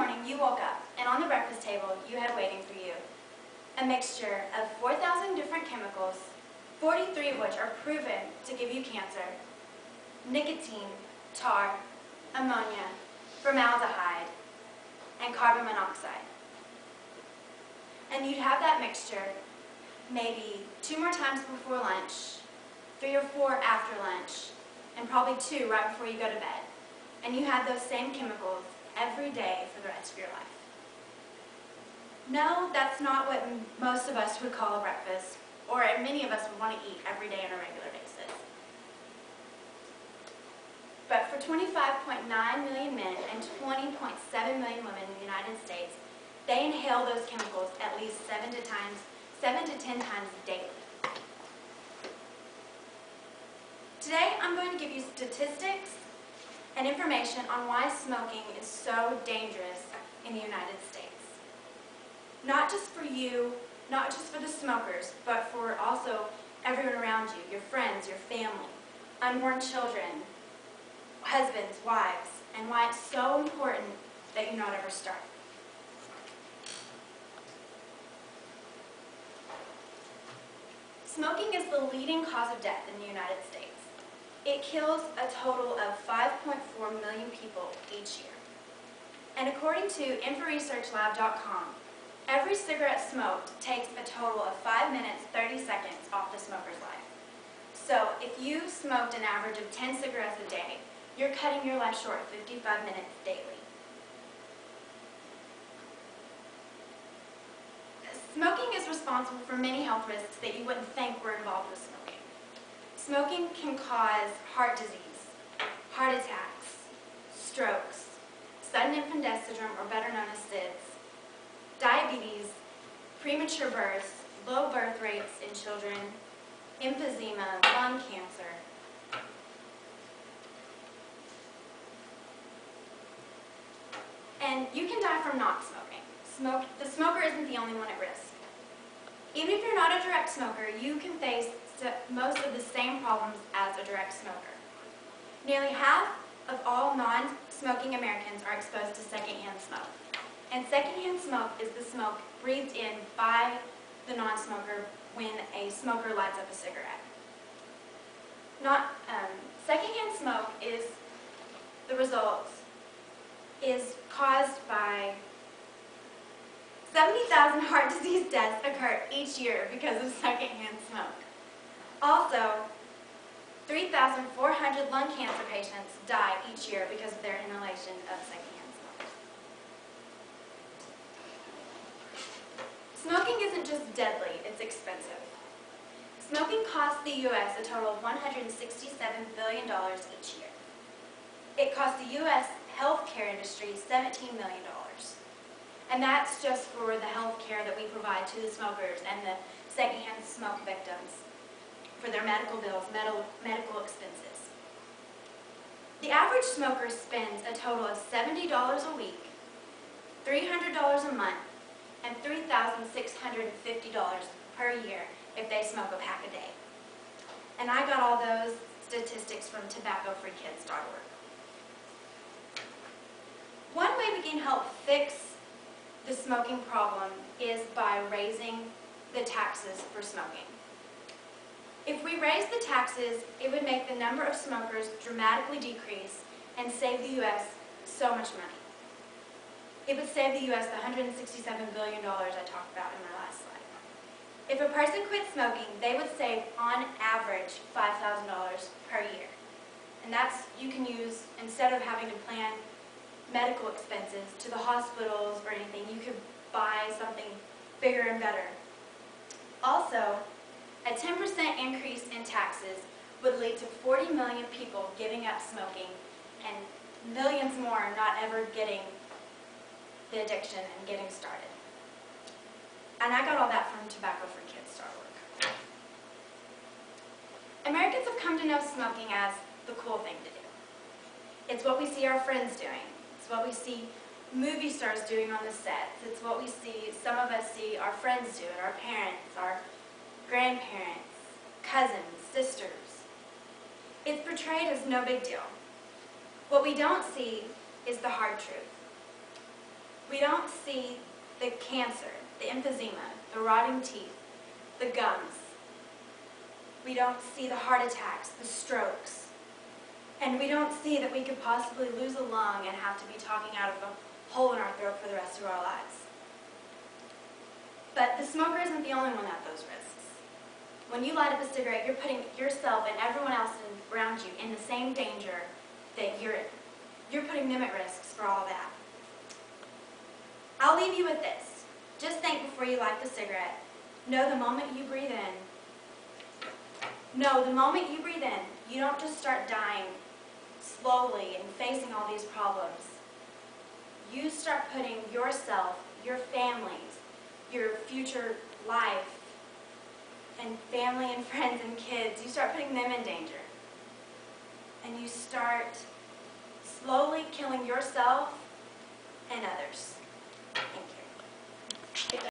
morning you woke up, and on the breakfast table you had waiting for you a mixture of 4,000 different chemicals, 43 of which are proven to give you cancer: nicotine, tar, ammonia, formaldehyde, and carbon monoxide. And you'd have that mixture maybe 2 more times before lunch, 3 or 4 after lunch, and probably 2 right before you go to bed. And you had those same chemicals every day for the rest of your life. No, that's not what most of us would call a breakfast, or many of us would want to eat every day on a regular basis. But for 25.9 million men and 20.7 million women in the United States, they inhale those chemicals at least 7 to 10 times daily. Today, I'm going to give you statistics and information on why smoking is so dangerous in the United States. Not just for you, not just for the smokers, but for also everyone around you, your friends, your family, unborn children, husbands, wives, and why it's so important that you not ever start. Smoking is the leading cause of death in the United States. It kills a total of 5.4 million people each year. And according to InfoResearchLab.com, every cigarette smoked takes a total of 5 minutes, 30 seconds off the smoker's life. So if you smoked an average of 10 cigarettes a day, you're cutting your life short 55 minutes daily. Smoking is responsible for many health risks that you wouldn't think were involved with smoking. Smoking can cause heart disease, heart attacks, strokes, sudden infant death syndrome, or better known as SIDS, diabetes, premature births, low birth rates in children, emphysema, lung cancer. And you can die from not smoking. The smoker isn't the only one at risk. Even if you're not a direct smoker, you can face most of the same problems as a direct smoker. Nearly half of all non-smoking Americans are exposed to secondhand smoke. And secondhand smoke is the smoke breathed in by the non-smoker when a smoker lights up a cigarette. Secondhand smoke is caused by 70,000 heart disease deaths occur each year because of secondhand smoke. Also, 3,400 lung cancer patients die each year because of their inhalation of secondhand smoke. Smoking isn't just deadly, it's expensive. Smoking costs the U.S. a total of $167 billion each year. It costs the U.S. healthcare industry $17 million. And that's just for the health care that we provide to the smokers and the secondhand smoke victims for their medical bills, medical expenses. The average smoker spends a total of $70 a week, $300 a month, and $3,650 per year if they smoke a pack a day. And I got all those statistics from tobaccofreekids.org. One way we can help fix the smoking problem is by raising the taxes for smoking. If we raise the taxes, it would make the number of smokers dramatically decrease and save the U.S. so much money. It would save the U.S. the $167 billion I talked about in my last slide. If a person quit smoking, they would save, on average, $5,000 per year. And that's, you can use, instead of having to plan medical expenses to the hospitals or anything, you could buy something bigger and better. Also, a 10% increase in taxes would lead to 40 million people giving up smoking and millions more not ever getting the addiction and getting started. And I got all that from tobaccofreekids.org. Americans have come to know smoking as the cool thing to do. It's what we see our friends doing. It's what we see movie stars doing on the sets. It's what we see, some of us see our friends do it, our parents, our grandparents, cousins, sisters. It's portrayed as no big deal. What we don't see is the hard truth. We don't see the cancer, the emphysema, the rotting teeth, the gums. We don't see the heart attacks, the strokes. And we don't see that we could possibly lose a lung and have to be talking out of a hole in our throat for the rest of our lives. But the smoker isn't the only one at those risks. When you light up a cigarette, you're putting yourself and everyone else around you in the same danger that you're in. You're putting them at risks for all that. I'll leave you with this. Just think before you light the cigarette. Know the moment you breathe in, you don't just start dying slowly and facing all these problems. You start putting yourself, your families, your future life, and family and friends and kids, you start putting them in danger. And you start slowly killing yourself and others.